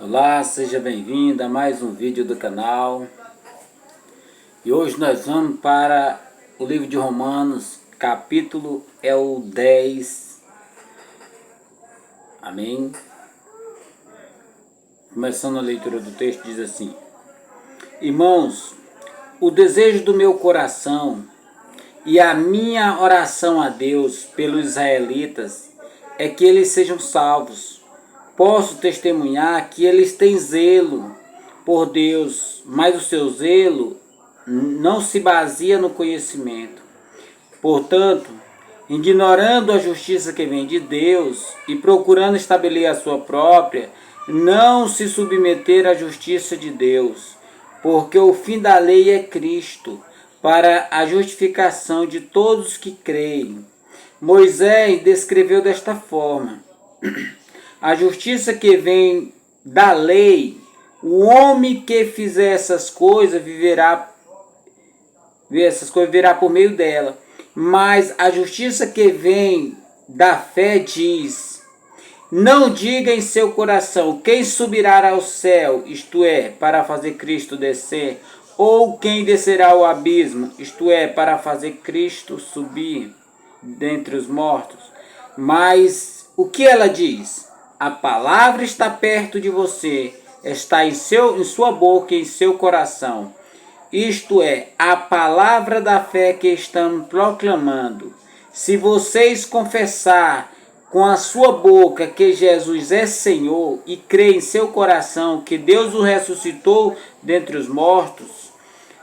Olá, seja bem-vindo a mais um vídeo do canal. E hoje nós vamos para o livro de Romanos, capítulo é o 10. Amém? Começando a leitura do texto, diz assim: Irmãos, o desejo do meu coração e a minha oração a Deus pelos israelitas é que eles sejam salvos. Posso testemunhar que eles têm zelo por Deus, mas o seu zelo não se baseia no conhecimento. Portanto, ignorando a justiça que vem de Deus e procurando estabelecer a sua própria, não se submeter à justiça de Deus, porque o fim da lei é Cristo, para a justificação de todos que creem. Moisés descreveu desta forma: a justiça que vem da lei, o homem que fizer essas coisas viverá por meio dela. Mas a justiça que vem da fé diz: não diga em seu coração quem subirá ao céu, isto é, para fazer Cristo descer, ou quem descerá ao abismo, isto é, para fazer Cristo subir dentre os mortos. Mas o que ela diz? A palavra está perto de você, está em sua boca e em seu coração. Isto é, a palavra da fé que estamos proclamando. Se vocês confessar com a sua boca que Jesus é Senhor e crer em seu coração que Deus o ressuscitou dentre os mortos,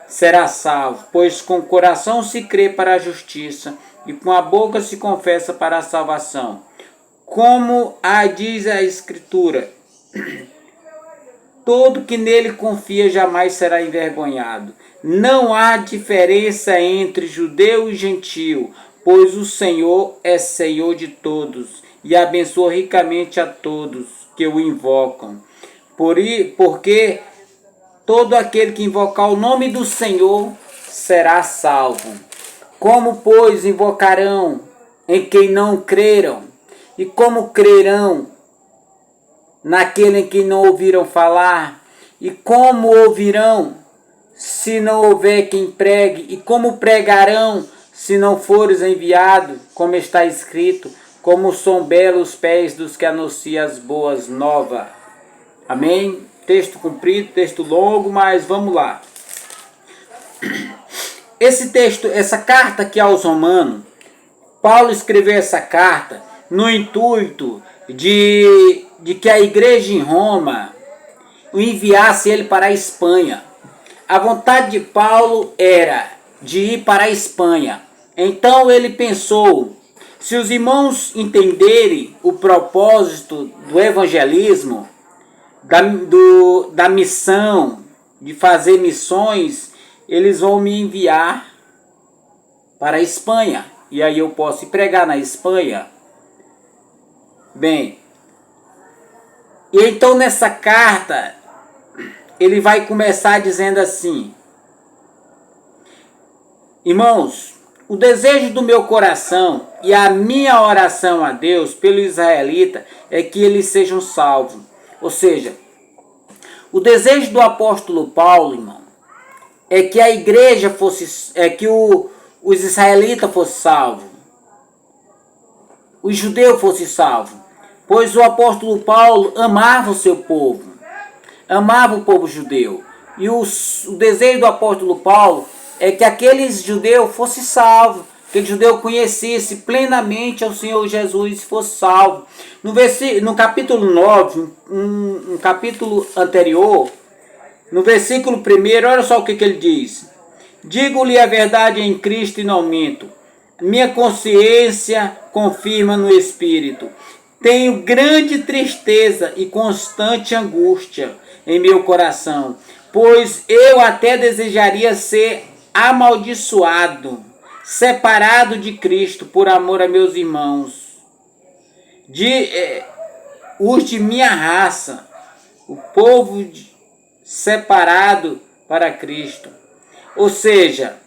será salvo, pois com o coração se crê para a justiça e com a boca se confessa para a salvação. Como diz a Escritura, todo que nele confia jamais será envergonhado. Não há diferença entre judeu e gentil, pois o Senhor é Senhor de todos e abençoa ricamente a todos que o invocam. Porque todo aquele que invocar o nome do Senhor será salvo. Como, pois, invocarão em quem não creram? E como crerão naquele em que não ouviram falar? E como ouvirão se não houver quem pregue? E como pregarão se não fores enviado? Como está escrito: como são belos os pés dos que anunciam as boas novas. Amém? Texto comprido, texto longo, mas vamos lá. Esse texto, essa carta aqui aos Romanos, Paulo escreveu essa carta no intuito de que a igreja em Roma o enviasse ele para a Espanha. A vontade de Paulo era de ir para a Espanha. Então ele pensou: se os irmãos entenderem o propósito do evangelismo, da missão, de fazer missões, eles vão me enviar para a Espanha. E aí eu posso ir pregar na Espanha. Bem, e então nessa carta, ele vai começar dizendo assim: irmãos, o desejo do meu coração e a minha oração a Deus pelo israelita é que eles sejam salvos. Ou seja, o desejo do apóstolo Paulo, irmão, é que a igreja fosse, os israelitas fossem salvos, os judeus fossem salvos. Pois o apóstolo Paulo amava o seu povo, amava o povo judeu. E o desejo do apóstolo Paulo é que aqueles judeus fossem salvos, que o judeu conhecesse plenamente ao Senhor Jesus e fosse salvo. No capítulo 9, um capítulo anterior, no versículo 1, olha só o que ele diz: digo-lhe a verdade em Cristo e não minto. Minha consciência confirma no Espírito. Tenho grande tristeza e constante angústia em meu coração, pois eu até desejaria ser amaldiçoado, separado de Cristo por amor a meus irmãos, os de minha raça, o povo separado para Cristo. Ou seja,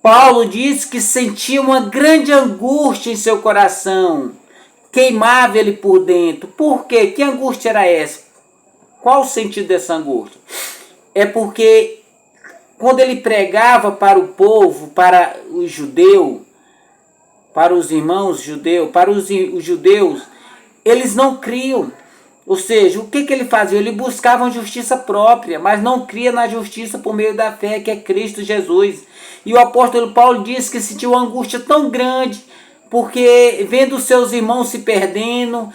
Paulo diz que sentia uma grande angústia em seu coração, queimava ele por dentro. Por quê? Que angústia era essa? Qual o sentido dessa angústia? É porque quando ele pregava para o povo, para o judeu, para os irmãos judeus, para os judeus, eles não criam. Ou seja, o que ele fazia? Ele buscava uma justiça própria, mas não cria na justiça por meio da fé, que é Cristo Jesus. E o apóstolo Paulo disse que sentiu uma angústia tão grande, porque vendo seus irmãos se perdendo,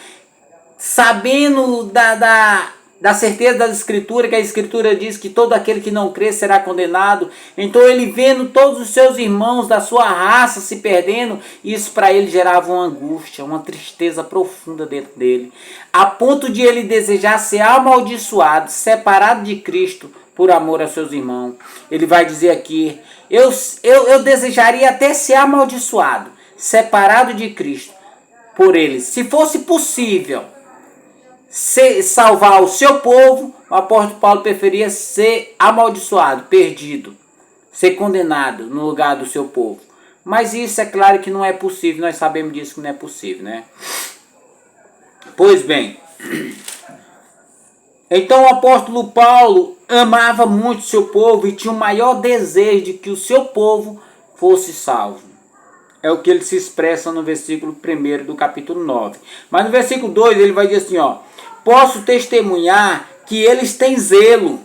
sabendo da certeza das Escrituras, que a Escritura diz que todo aquele que não crê será condenado. Então ele vendo todos os seus irmãos da sua raça se perdendo, isso para ele gerava uma angústia, uma tristeza profunda dentro dele, a ponto de ele desejar ser amaldiçoado, separado de Cristo por amor aos seus irmãos. Ele vai dizer aqui, eu desejaria até ser amaldiçoado, separado de Cristo por eles. Se fosse possível salvar o seu povo, o apóstolo Paulo preferia ser amaldiçoado, perdido, ser condenado no lugar do seu povo. Mas isso é claro que não é possível, nós sabemos disso que não é possível, né? Pois bem, então o apóstolo Paulo amava muito seu povo e tinha o maior desejo de que o seu povo fosse salvo. É o que ele se expressa no versículo 1 do capítulo 9. Mas no versículo 2 ele vai dizer assim, ó: posso testemunhar que eles têm zelo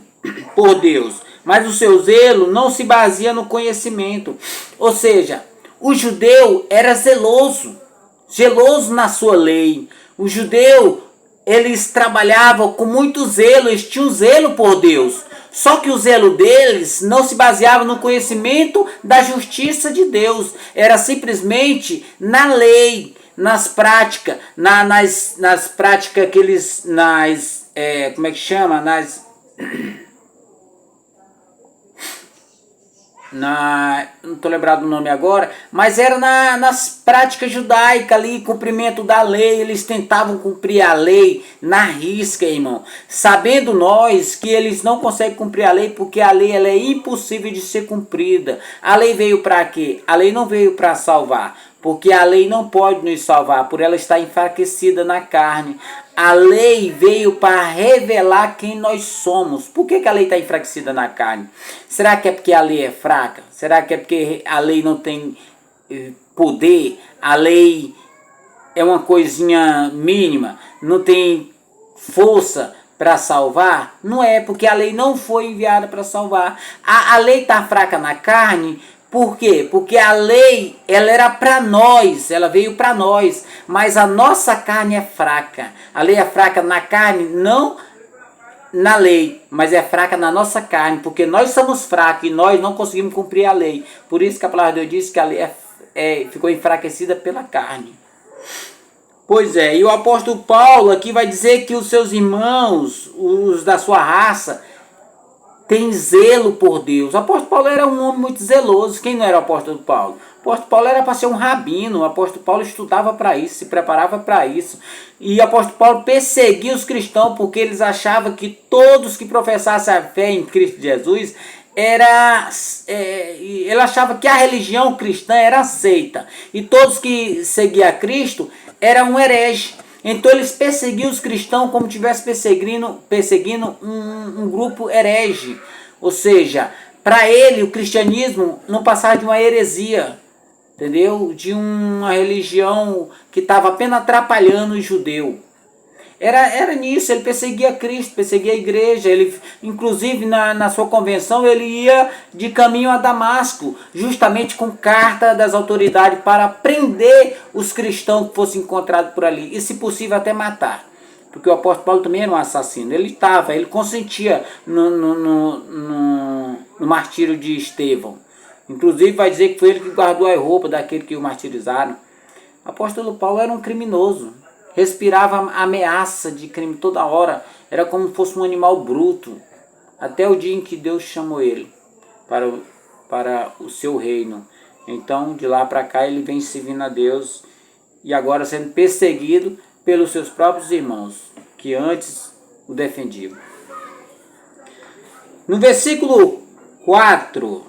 por Deus, mas o seu zelo não se baseia no conhecimento. Ou seja, o judeu era zeloso na sua lei. O judeu, eles trabalhavam com muito zelo, eles tinham zelo por Deus. Só que o zelo deles não se baseava no conhecimento da justiça de Deus. Era simplesmente na lei, nas práticas, nas práticas que eles, como é que chama? Não estou lembrado do nome agora, mas era nas práticas judaicas ali, cumprimento da lei. Eles tentavam cumprir a lei na risca, irmão, sabendo nós que eles não conseguem cumprir a lei, porque a lei ela é impossível de ser cumprida. A lei veio para quê? A lei não veio para salvar, porque a lei não pode nos salvar, por ela estar enfraquecida na carne. A lei veio para revelar quem nós somos. Por que a lei está enfraquecida na carne? Será que é porque a lei é fraca? Será que é porque a lei não tem poder? A lei é uma coisinha mínima? Não tem força para salvar? Não é, porque a lei não foi enviada para salvar. A lei está fraca na carne. Por quê? Porque a lei, ela era para nós, ela veio para nós, mas a nossa carne é fraca. A lei é fraca na carne, não na lei, mas é fraca na nossa carne, porque nós somos fracos e nós não conseguimos cumprir a lei. Por isso que a palavra de Deus diz que a lei ficou enfraquecida pela carne. Pois é, e o apóstolo Paulo aqui vai dizer que os seus irmãos, os da sua raça, tem zelo por Deus. O apóstolo Paulo era um homem muito zeloso. Quem não era o apóstolo Paulo? O apóstolo Paulo era para ser um rabino. O apóstolo Paulo estudava para isso, se preparava para isso. E o apóstolo Paulo perseguia os cristãos porque eles achavam que todos que professassem a fé em Cristo Jesus ele achava que a religião cristã era aceita e todos que seguiam a Cristo eram um herege. Então eles perseguiam os cristãos como se estivesse perseguindo um grupo herege. Ou seja, para ele o cristianismo não passava de uma heresia, entendeu? De uma religião que estava apenas atrapalhando o judeu. Era nisso, ele perseguia Cristo, perseguia a igreja. Ele, inclusive na sua convenção, ele ia de caminho a Damasco, justamente com carta das autoridades para prender os cristãos que fossem encontrados por ali, e se possível até matar. Porque o apóstolo Paulo também era um assassino. Ele consentia no martírio de Estevão. Inclusive vai dizer que foi ele que guardou a roupa daquele que o martirizaram. O apóstolo Paulo era um criminoso. Respirava ameaça de crime toda hora. Era como se fosse um animal bruto. Até o dia em que Deus chamou ele para o seu reino. Então, de lá para cá, ele vem servindo a Deus. E agora sendo perseguido pelos seus próprios irmãos, que antes o defendiam. No versículo 4...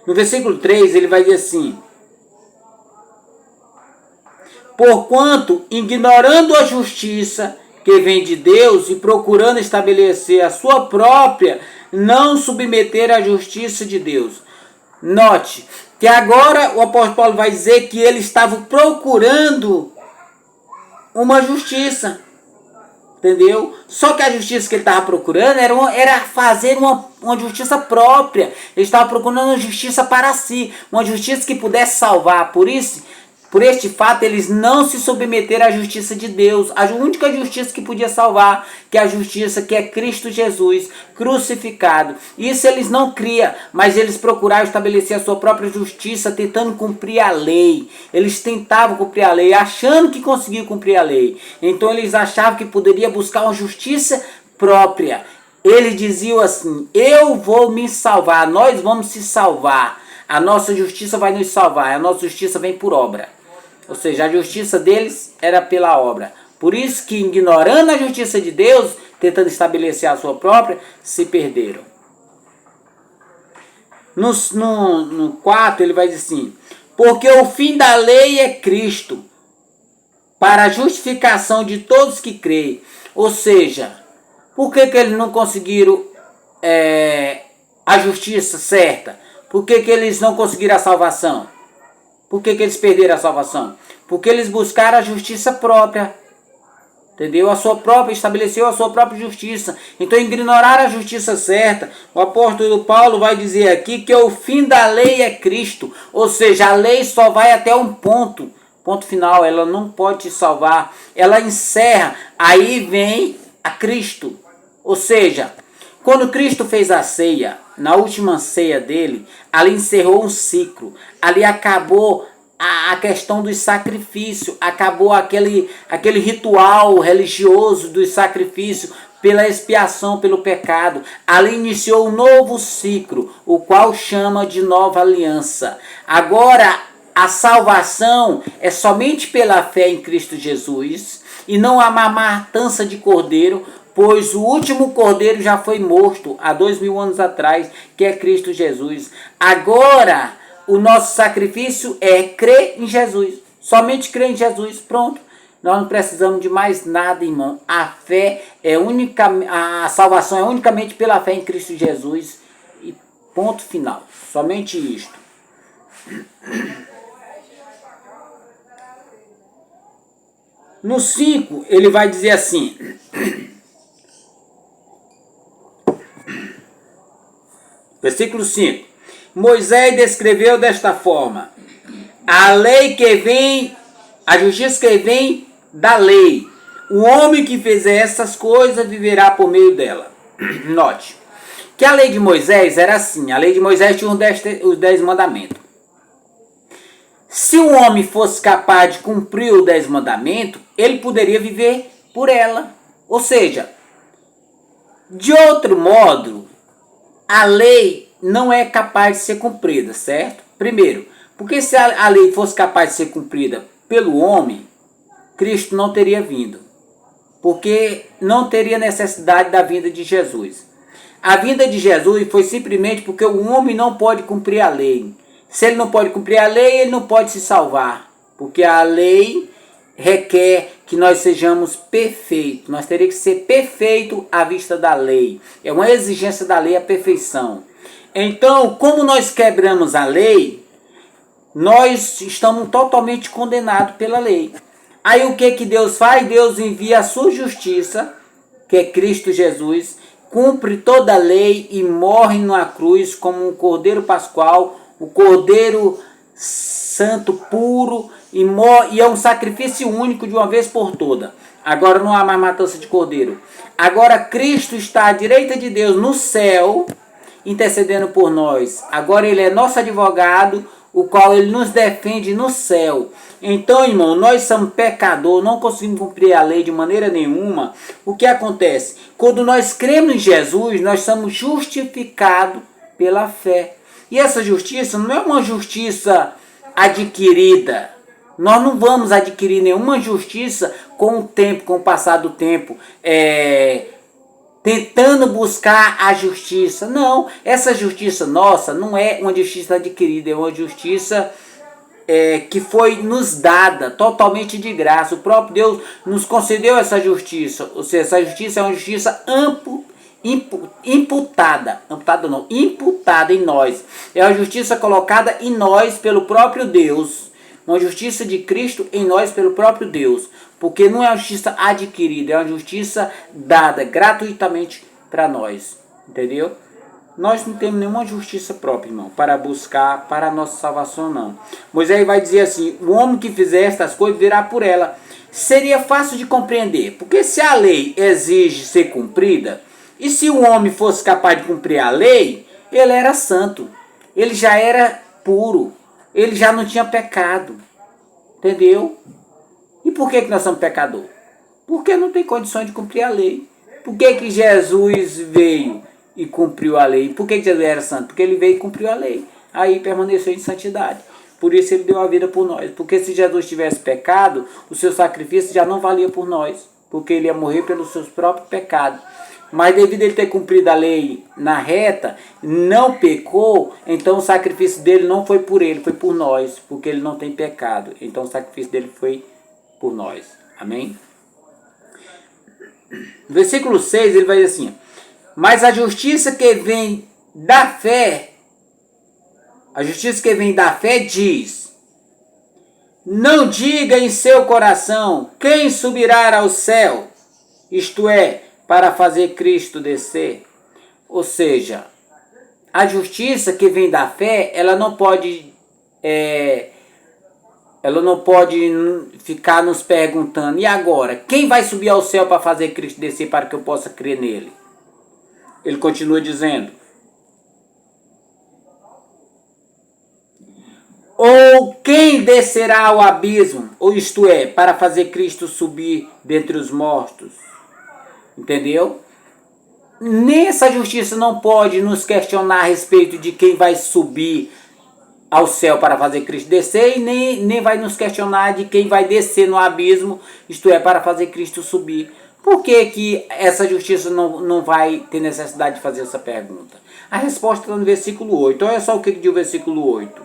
No versículo 3 ele vai dizer assim: porquanto, ignorando a justiça que vem de Deus e procurando estabelecer a sua própria, não submeter à justiça de Deus. Note que agora o apóstolo Paulo vai dizer que ele estava procurando uma justiça. Entendeu? Só que a justiça que ele estava procurando era fazer uma justiça própria. Ele estava procurando uma justiça para si, uma justiça que pudesse salvar. Por este fato, eles não se submeteram à justiça de Deus, a única justiça que podia salvar, que é a justiça que é Cristo Jesus, crucificado. Isso eles não criam, mas eles procuraram estabelecer a sua própria justiça, tentando cumprir a lei. Eles tentavam cumprir a lei, achando que conseguiam cumprir a lei. Então eles achavam que poderia buscar uma justiça própria. Eles diziam assim: eu vou me salvar, nós vamos se salvar. A nossa justiça vai nos salvar, a nossa justiça vem por obra. Ou seja, a justiça deles era pela obra. Por isso que, ignorando a justiça de Deus, tentando estabelecer a sua própria, se perderam. No 4 ele vai dizer assim: porque o fim da lei é Cristo, para a justificação de todos que creem. Ou seja, por que eles não conseguiram a justiça certa? Por que eles não conseguiram a salvação? Por que eles perderam a salvação? Porque eles buscaram a justiça própria. Entendeu? Estabeleceu a sua própria justiça. Então, ignorar a justiça certa, o apóstolo Paulo vai dizer aqui que o fim da lei é Cristo. Ou seja, a lei só vai até um ponto. Ponto final, ela não pode te salvar. Ela encerra. Aí vem a Cristo. Ou seja, quando Cristo fez a ceia, na última ceia dele, ali encerrou um ciclo. Ali acabou a questão do sacrifício, acabou aquele ritual religioso do sacrifício pela expiação, pelo pecado. Ali iniciou um novo ciclo, o qual chama de nova aliança. Agora, a salvação é somente pela fé em Cristo Jesus e não há matança de cordeiro, pois o último cordeiro já foi morto há 2000 anos atrás, que é Cristo Jesus. Agora, o nosso sacrifício é crer em Jesus. Somente crer em Jesus, pronto. Nós não precisamos de mais nada, irmão. A fé é única, a salvação é unicamente pela fé em Cristo Jesus. E ponto final. Somente isto. No 5, ele vai dizer assim: versículo 5. Moisés descreveu desta forma: a lei que vem, a justiça que vem da lei. O homem que fizer essas coisas viverá por meio dela. Note que a lei de Moisés era assim. A lei de Moisés tinha os 10 mandamentos. Se o homem fosse capaz de cumprir os 10 mandamentos, ele poderia viver por ela. Ou seja, de outro modo, a lei não é capaz de ser cumprida, certo? Primeiro, porque se a lei fosse capaz de ser cumprida pelo homem, Cristo não teria vindo. Porque não teria necessidade da vinda de Jesus. A vinda de Jesus foi simplesmente porque o homem não pode cumprir a lei. Se ele não pode cumprir a lei, ele não pode se salvar. Porque a lei requer que nós sejamos perfeitos. Nós teríamos que ser perfeito à vista da lei. É uma exigência da lei a perfeição. Então, como nós quebramos a lei, nós estamos totalmente condenados pela lei. Aí o que Deus faz? Deus envia a sua justiça, que é Cristo Jesus, cumpre toda a lei e morre na cruz como um cordeiro pascual, o cordeiro santo, puro, e é um sacrifício único de uma vez por toda. Agora não há mais matança de cordeiro. Agora Cristo está à direita de Deus no céu, intercedendo por nós. Agora ele é nosso advogado, o qual ele nos defende no céu. Então, irmão, nós somos pecadores, não conseguimos cumprir a lei de maneira nenhuma. O que acontece? Quando nós cremos em Jesus, nós somos justificados pela fé. E essa justiça não é uma justiça adquirida. Nós não vamos adquirir nenhuma justiça com o tempo, com o passar do tempo. tentando buscar a justiça. Não, essa justiça nossa não é uma justiça adquirida, é uma justiça que foi nos dada totalmente de graça. O próprio Deus nos concedeu essa justiça. Ou seja, essa justiça é uma justiça imputada em nós. É a justiça colocada em nós pelo próprio Deus. Uma justiça de Cristo em nós pelo próprio Deus. Porque não é uma justiça adquirida, é uma justiça dada gratuitamente para nós. Entendeu? Nós não temos nenhuma justiça própria, irmão, para buscar para a nossa salvação, não. Moisés vai dizer assim: o homem que fizer estas coisas virá por ela. Seria fácil de compreender, porque se a lei exige ser cumprida, e se o homem fosse capaz de cumprir a lei, ele era santo, ele já era puro, ele já não tinha pecado. Entendeu? E por que nós somos pecadores? Porque não tem condições de cumprir a lei. Por que Jesus veio e cumpriu a lei? Por que Jesus era santo? Porque ele veio e cumpriu a lei. Aí permaneceu em santidade. Por isso ele deu a vida por nós. Porque se Jesus tivesse pecado, o seu sacrifício já não valia por nós. Porque ele ia morrer pelos seus próprios pecados. Mas devido a ele ter cumprido a lei na reta, não pecou, então o sacrifício dele não foi por ele, foi por nós. Porque ele não tem pecado. Então o sacrifício dele foi por nós. Amém? No versículo 6 ele vai dizer assim: mas a justiça que vem da fé, diz: não diga em seu coração quem subirá ao céu, isto é, para fazer Cristo descer. Ou seja, a justiça que vem da fé, ela não pode ficar nos perguntando: e agora? Quem vai subir ao céu para fazer Cristo descer para que eu possa crer nele? Ele continua dizendo: ou quem descerá ao abismo, ou isto é, para fazer Cristo subir dentre os mortos? Entendeu? Nem essa justiça não pode nos questionar a respeito de quem vai subir ao céu para fazer Cristo descer, e nem vai nos questionar de quem vai descer no abismo, isto é, para fazer Cristo subir. Por que essa justiça não vai ter necessidade de fazer essa pergunta? A resposta está no versículo 8. Olha só o que diz o versículo 8.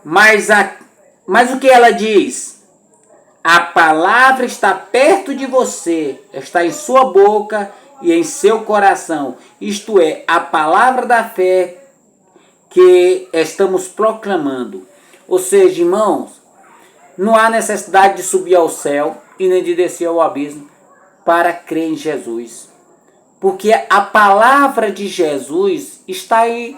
Mas o que ela diz? A palavra está perto de você, está em sua boca e em seu coração. Isto é, a palavra da fé que estamos proclamando. Ou seja, irmãos, não há necessidade de subir ao céu e nem de descer ao abismo para crer em Jesus. Porque a palavra de Jesus está aí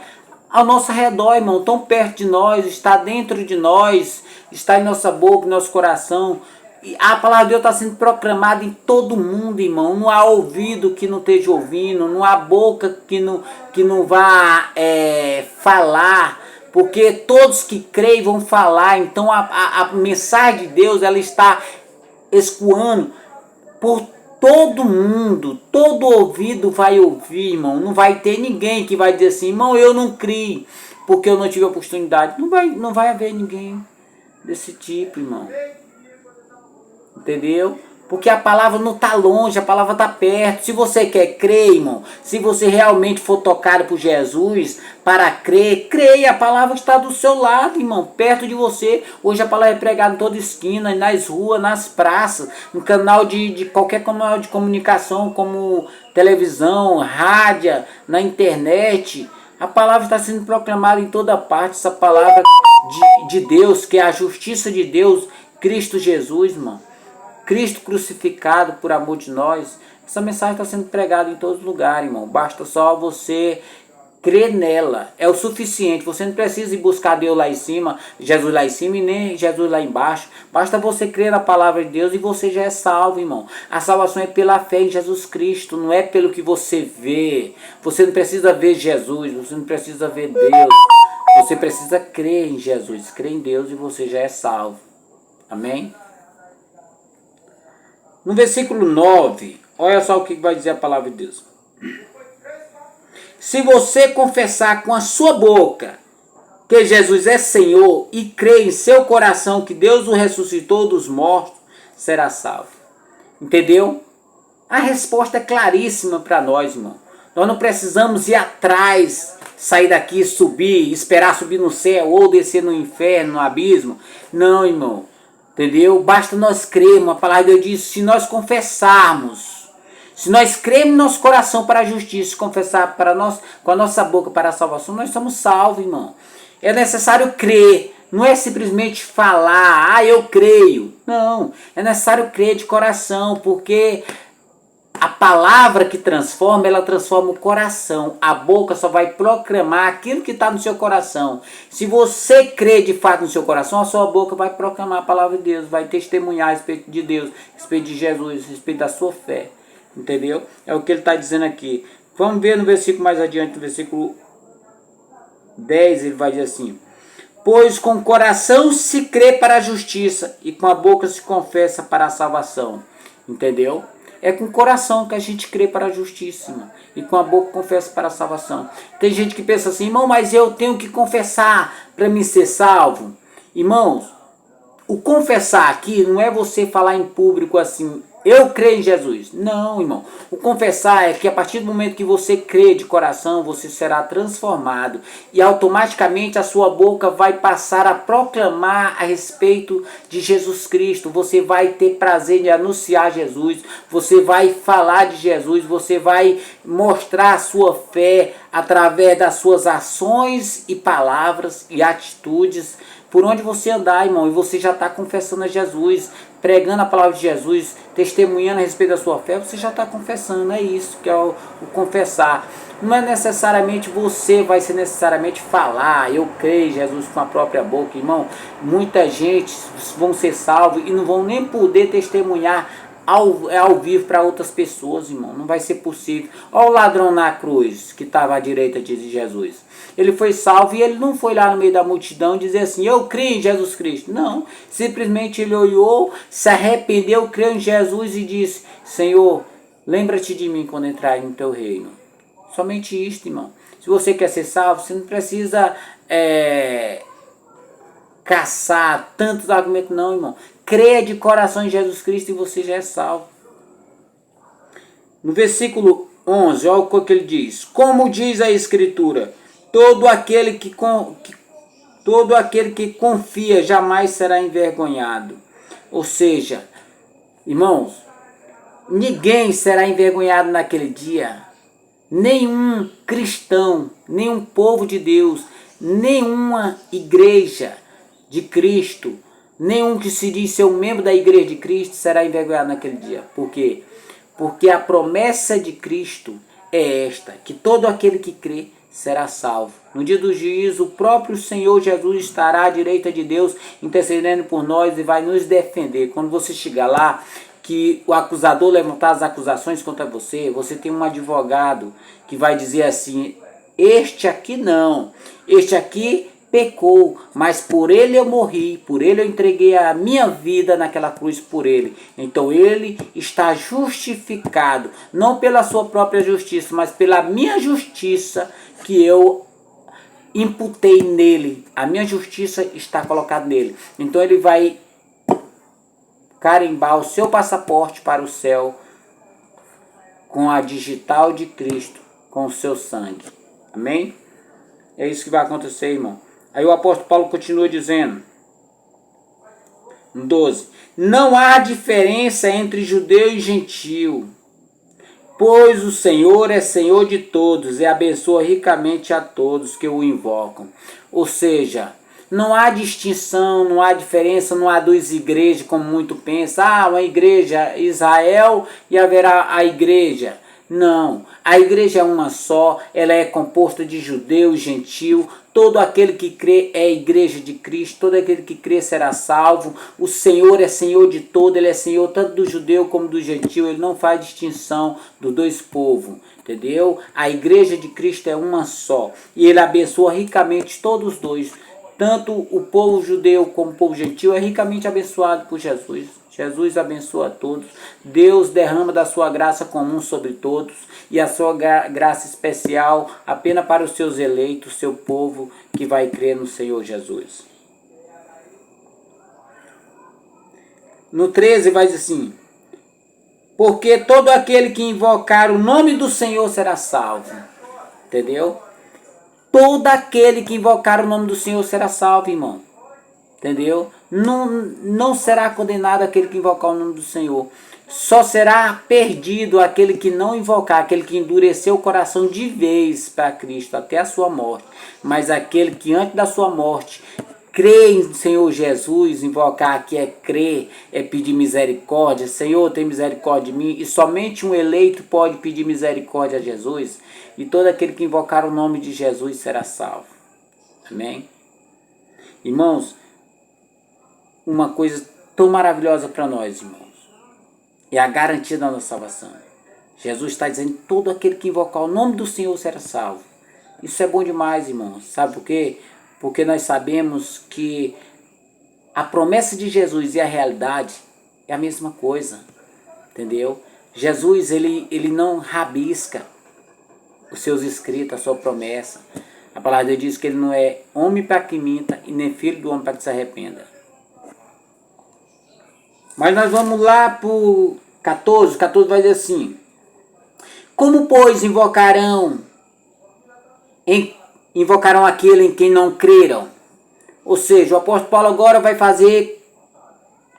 ao nosso redor, irmão, tão perto de nós, está dentro de nós, está em nossa boca, em nosso coração. E a palavra de Deus está sendo proclamada em todo mundo, irmão. Não há ouvido que não esteja ouvindo, não há boca que não vá falar, porque todos que creem vão falar. Então a mensagem de Deus, ela está escoando por todo mundo, todo ouvido vai ouvir, irmão. Não vai ter ninguém que vai dizer assim: irmão, eu não criei porque eu não tive oportunidade. Não vai haver ninguém desse tipo, irmão. Entendeu? Porque a palavra não está longe, a palavra está perto. Se você quer crer, irmão, se você realmente for tocado por Jesus para crer, creia, a palavra está do seu lado, irmão, perto de você. Hoje a palavra é pregada em toda esquina, nas ruas, nas praças, no canal de qualquer canal de comunicação, como televisão, rádio, na internet. A palavra está sendo proclamada em toda parte, essa palavra de Deus, que é a justiça de Deus, Cristo Jesus, irmão. Cristo crucificado por amor de nós. Essa mensagem está sendo pregada em todos os lugares, irmão. Basta só você crer nela. É o suficiente. Você não precisa ir buscar Deus lá em cima, Jesus lá em cima e nem Jesus lá embaixo. Basta você crer na palavra de Deus e você já é salvo, irmão. A salvação é pela fé em Jesus Cristo, não é pelo que você vê. Você não precisa ver Jesus, você não precisa ver Deus. Você precisa crer em Jesus, crer em Deus e você já é salvo. Amém? No versículo 9, olha só o que vai dizer a palavra de Deus. Se você confessar com a sua boca que Jesus é Senhor e crer em seu coração que Deus o ressuscitou dos mortos, será salvo. Entendeu? A resposta é claríssima para nós, irmão. Nós não precisamos ir atrás, sair daqui, subir, esperar subir no céu ou descer no inferno, no abismo. Não, irmão. Entendeu? Basta nós crermos. A palavra de Deus diz, se nós confessarmos, se nós cremos no nosso coração para a justiça, confessar para nós, com a nossa boca para a salvação, nós somos salvos, irmão. É necessário crer. Não é simplesmente falar, eu creio. Não, é necessário crer de coração, porque a palavra que transforma, ela transforma o coração. A boca só vai proclamar aquilo que está no seu coração. Se você crê de fato no seu coração, a sua boca vai proclamar a palavra de Deus, vai testemunhar a respeito de Deus, a respeito de Jesus, a respeito da sua fé. Entendeu? É o que ele está dizendo aqui. Vamos ver no versículo mais adiante, no versículo 10, ele vai dizer assim: pois com o coração se crê para a justiça e com a boca se confessa para a salvação. Entendeu? É com o coração que a gente crê para a justiça, irmão, e com a boca confessa para a salvação. Tem gente que pensa assim, irmão, mas eu tenho que confessar para me ser salvo. Irmãos, o confessar aqui não é você falar em público assim, eu creio em Jesus. Não, irmão. O confessar é que a partir do momento que você crê de coração, você será transformado. E automaticamente a sua boca vai passar a proclamar a respeito de Jesus Cristo. Você vai ter prazer em anunciar Jesus. Você vai falar de Jesus. Você vai mostrar a sua fé através das suas ações e palavras e atitudes. Por onde você andar, irmão, e você já está confessando a Jesus, pregando a palavra de Jesus, testemunhando a respeito da sua fé, você já está confessando. É isso que é o confessar. Não é necessariamente você vai ser necessariamente falar, eu creio em Jesus com a própria boca, irmão. Muita gente vão ser salvos e não vão nem poder testemunhar ao vivo para outras pessoas, irmão. Não vai ser possível. Olha o ladrão na cruz que estava à direita de Jesus. Ele foi salvo e ele não foi lá no meio da multidão dizer assim, eu creio em Jesus Cristo. Não, simplesmente ele olhou, se arrependeu, creu em Jesus e disse, Senhor, lembra-te de mim quando entrar no teu reino. Somente isto, irmão. Se você quer ser salvo, você não precisa caçar tantos argumentos, não, irmão. Creia de coração em Jesus Cristo e você já é salvo. No versículo 11, olha o que ele diz. Como diz a Escritura, todo aquele que confia jamais será envergonhado. Ou seja, irmãos, ninguém será envergonhado naquele dia. Nenhum cristão, nenhum povo de Deus, nenhuma igreja de Cristo, nenhum que se diz ser um membro da igreja de Cristo será envergonhado naquele dia. Por quê? Porque a promessa de Cristo é esta, que todo aquele que crê será salvo. No dia do juízo, o próprio Senhor Jesus estará à direita de Deus, intercedendo por nós e vai nos defender. Quando você chegar lá, que o acusador levantar as acusações contra você, você tem um advogado que vai dizer assim, este aqui não, este aqui pecou, mas por ele eu morri, por ele eu entreguei a minha vida naquela cruz por ele. Então ele está justificado, não pela sua própria justiça, mas pela minha justiça que eu imputei nele. A minha justiça está colocada nele. Então ele vai carimbar o seu passaporte para o céu com a digital de Cristo, com o seu sangue. Amém? É isso que vai acontecer, irmão. Aí o apóstolo Paulo continua dizendo, no 12, não há diferença entre judeu e gentil, pois o Senhor é Senhor de todos e abençoa ricamente a todos que o invocam. Ou seja, não há distinção, não há diferença, não há duas igrejas, como muito pensa. Uma igreja Israel e haverá a igreja. Não, a igreja é uma só, ela é composta de judeu e gentil. Todo aquele que crê é a igreja de Cristo, todo aquele que crê será salvo. O Senhor é Senhor de todo, Ele é Senhor tanto do judeu como do gentil, Ele não faz distinção dos dois povos, entendeu? A igreja de Cristo é uma só e Ele abençoa ricamente todos os dois. Tanto o povo judeu como o povo gentil é ricamente abençoado por Jesus. Jesus abençoa a todos. Deus derrama da sua graça comum sobre todos e a sua graça especial apenas para os seus eleitos, seu povo que vai crer no Senhor Jesus. No 13 vai dizer assim, Porque todo aquele que invocar o nome do Senhor será salvo. Entendeu? Todo aquele que invocar o nome do Senhor será salvo, irmão. Entendeu? Não será condenado aquele que invocar o nome do Senhor. Só será perdido aquele que não invocar, aquele que endureceu o coração de vez para Cristo até a sua morte. Mas aquele que antes da sua morte crê em Senhor Jesus, invocar aqui é crer, é pedir misericórdia. Senhor, tem misericórdia de mim. E somente um eleito pode pedir misericórdia a Jesus. E todo aquele que invocar o nome de Jesus será salvo. Amém? Irmãos, uma coisa tão maravilhosa para nós, irmãos, é a garantia da nossa salvação. Jesus está dizendo que todo aquele que invocar o nome do Senhor será salvo. Isso é bom demais, irmãos. Sabe por quê? Porque nós sabemos que a promessa de Jesus e a realidade é a mesma coisa. Entendeu? Jesus, ele não rabisca os seus escritos, a sua promessa. A palavra de Deus diz que ele não é homem para que minta e nem filho do homem para que se arrependa. Mas nós vamos lá para o 14. 14 vai dizer assim: como, pois, invocarão aquele em quem não creram? Ou seja, o apóstolo Paulo agora vai fazer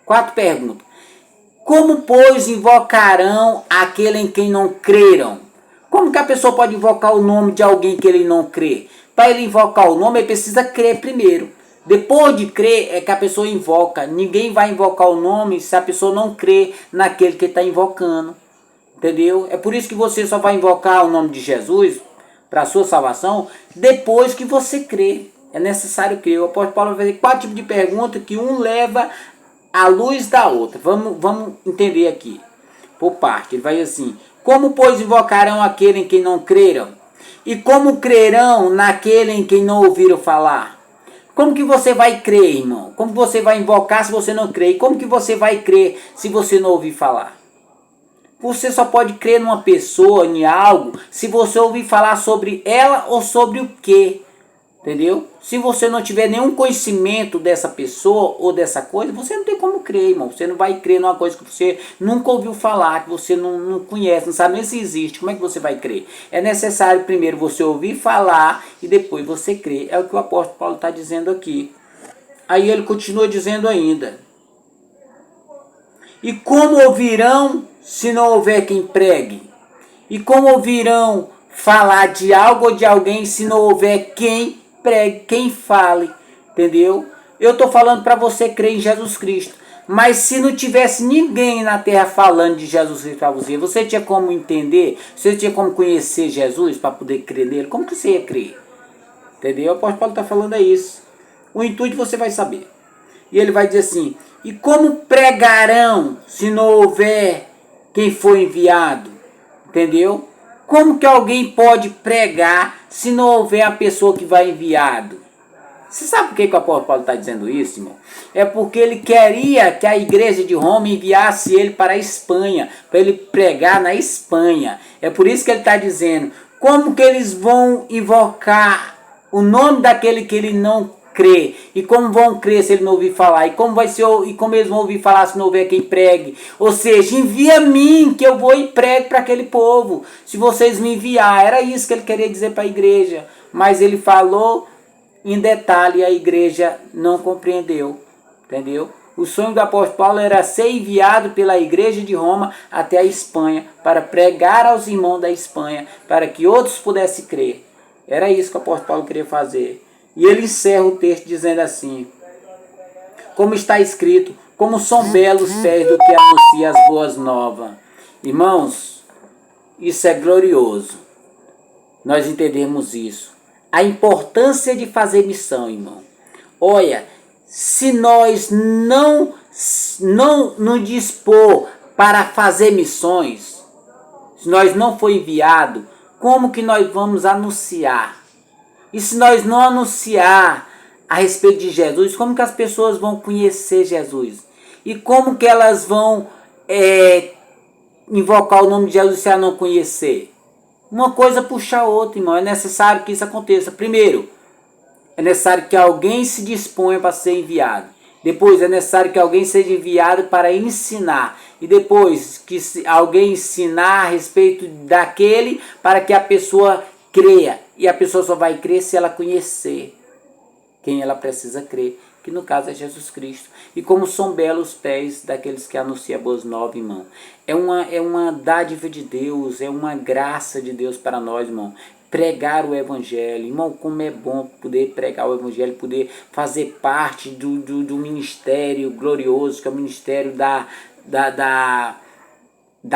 4 perguntas. Como, pois, invocarão aquele em quem não creram? Como que a pessoa pode invocar o nome de alguém que ele não crê? Para ele invocar o nome, ele precisa crer primeiro. Depois de crer, é que a pessoa invoca. Ninguém vai invocar o nome se a pessoa não crê naquele que está invocando. Entendeu? É por isso que você só vai invocar o nome de Jesus para a sua salvação depois que você crê. É necessário crer. O apóstolo Paulo vai fazer 4 tipos de perguntas que um leva à luz da outra. Vamos entender aqui, por parte. Ele vai dizer assim: como, pois, invocarão aquele em quem não creram? E como crerão naquele em quem não ouviram falar? Como que você vai crer, irmão? Como que você vai invocar se você não crê? E como que você vai crer se você não ouvir falar? Você só pode crer numa pessoa, em algo, se você ouvir falar sobre ela ou sobre o quê. Entendeu? Se você não tiver nenhum conhecimento dessa pessoa ou dessa coisa, você não tem como crer, irmão. Você não vai crer numa coisa que você nunca ouviu falar, que você não conhece, não sabe nem se existe. Como é que você vai crer? É necessário primeiro você ouvir falar e depois você crer. É o que o apóstolo Paulo está dizendo aqui. Aí ele continua dizendo ainda: e como ouvirão se não houver quem pregue? E como ouvirão falar de algo ou de alguém se não houver quem pregue, quem fale? Entendeu? Eu estou falando para você crer em Jesus Cristo. Mas se não tivesse ninguém na terra falando de Jesus Cristo para você, você tinha como entender? Você tinha como conhecer Jesus para poder crer nele? Como que você ia crer? Entendeu? O apóstolo Paulo está falando é isso. O intuito você vai saber. E ele vai dizer assim: e como pregarão se não houver quem for enviado? Entendeu? Como que alguém pode pregar se não houver a pessoa que vai enviado? Você sabe por que o apóstolo Paulo está dizendo isso, irmão? É porque ele queria que a igreja de Roma enviasse ele para a Espanha, para ele pregar na Espanha. É por isso que ele está dizendo: como que eles vão invocar o nome daquele que ele não crê? E como vão crer se ele não ouvir falar? E como eles vão ouvir falar se não houver quem pregue? Ou seja, envia a mim que eu vou e prego para aquele povo. Se vocês me enviar. Era isso que ele queria dizer para a igreja. Mas ele falou em detalhe e a igreja não compreendeu. Entendeu? O sonho do apóstolo Paulo era ser enviado pela igreja de Roma até a Espanha para pregar aos irmãos da Espanha, para que outros pudessem crer. Era isso que o apóstolo Paulo queria fazer. E ele encerra o texto dizendo assim: como está escrito, como são belos pés do que anuncia as boas novas. Irmãos, isso é glorioso. Nós entendemos isso. A importância de fazer missão, irmão. Olha, se nós não nos dispor para fazer missões, se nós não for enviado, como que nós vamos anunciar? E se nós não anunciar a respeito de Jesus, como que as pessoas vão conhecer Jesus? E como que elas vão invocar o nome de Jesus se ela não conhecer? Uma coisa puxa a outra, irmão. É necessário que isso aconteça. Primeiro, é necessário que alguém se disponha para ser enviado. Depois é necessário que alguém seja enviado para ensinar. E depois que alguém ensinar a respeito daquele, para que a pessoa creia. E a pessoa só vai crer se ela conhecer quem ela precisa crer, que no caso é Jesus Cristo. E como são belos os pés daqueles que anunciam boas novas, irmão. É uma dádiva de Deus, é uma graça de Deus para nós, irmão. Pregar o Evangelho. Irmão, como é bom poder pregar o Evangelho, poder fazer parte do ministério glorioso, que é o ministério da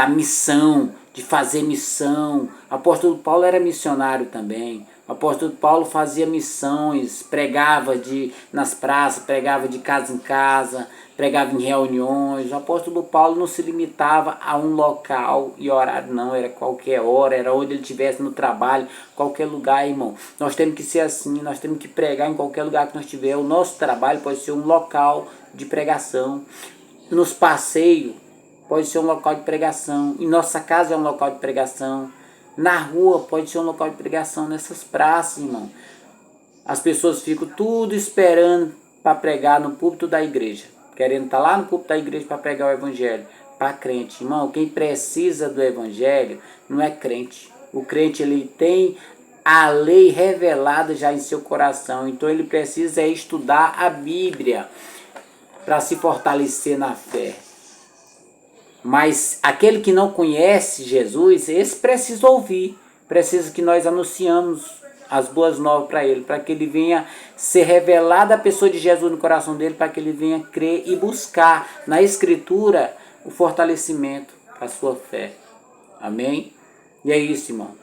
missão, de fazer missão. O apóstolo Paulo era missionário também. O apóstolo Paulo fazia missões, pregava nas praças, pregava de casa em casa, pregava em reuniões. O apóstolo Paulo não se limitava a um local e horário, não. Era qualquer hora, era onde ele estivesse no trabalho, qualquer lugar, irmão. Nós temos que ser assim, nós temos que pregar em qualquer lugar que nós estiver. O nosso trabalho pode ser um local de pregação. Nos passeios, pode ser um local de pregação. Em nossa casa é um local de pregação. Na rua pode ser um local de pregação. Nessas praças, irmão. As pessoas ficam tudo esperando para pregar no púlpito da igreja. Querendo estar lá no púlpito da igreja para pregar o evangelho. Para crente. Irmão, quem precisa do evangelho não é crente. O crente, ele tem a lei revelada já em seu coração. Então ele precisa estudar a Bíblia para se fortalecer na fé. Mas aquele que não conhece Jesus, esse precisa ouvir, precisa que nós anunciamos as boas novas para ele, para que ele venha ser revelada a pessoa de Jesus no coração dele, para que ele venha crer e buscar na Escritura o fortalecimento da sua fé. Amém? E é isso, irmão.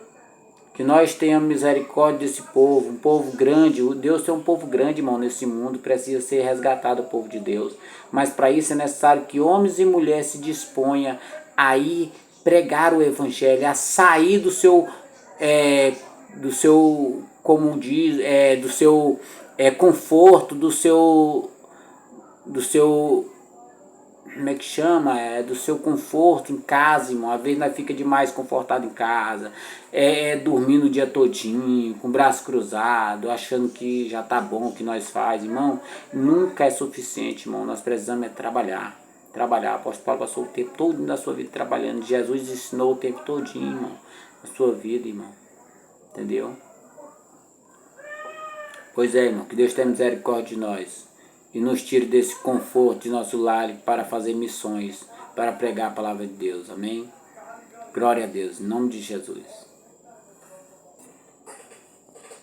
Que nós tenhamos misericórdia desse povo, um povo grande. Deus tem um povo grande, irmão, nesse mundo. Precisa ser resgatado o povo de Deus. Mas para isso é necessário que homens e mulheres se disponham a ir pregar o evangelho, a sair como diz, do seu conforto, do seu, como é que chama? Do seu conforto em casa, irmão. Às vezes nós fica demais confortado em casa, dormindo o dia todinho, com o braço cruzado, achando que já tá bom o que nós faz, irmão. Nunca é suficiente, irmão. Nós precisamos trabalhar. Trabalhar. O apóstolo Paulo passou o tempo todo da sua vida trabalhando. Jesus ensinou o tempo todinho, irmão, a sua vida, irmão. Entendeu? Pois é, irmão. Que Deus tenha misericórdia de nós e nos tire desse conforto de nosso lar para fazer missões, para pregar a palavra de Deus. Amém? Glória a Deus, em nome de Jesus.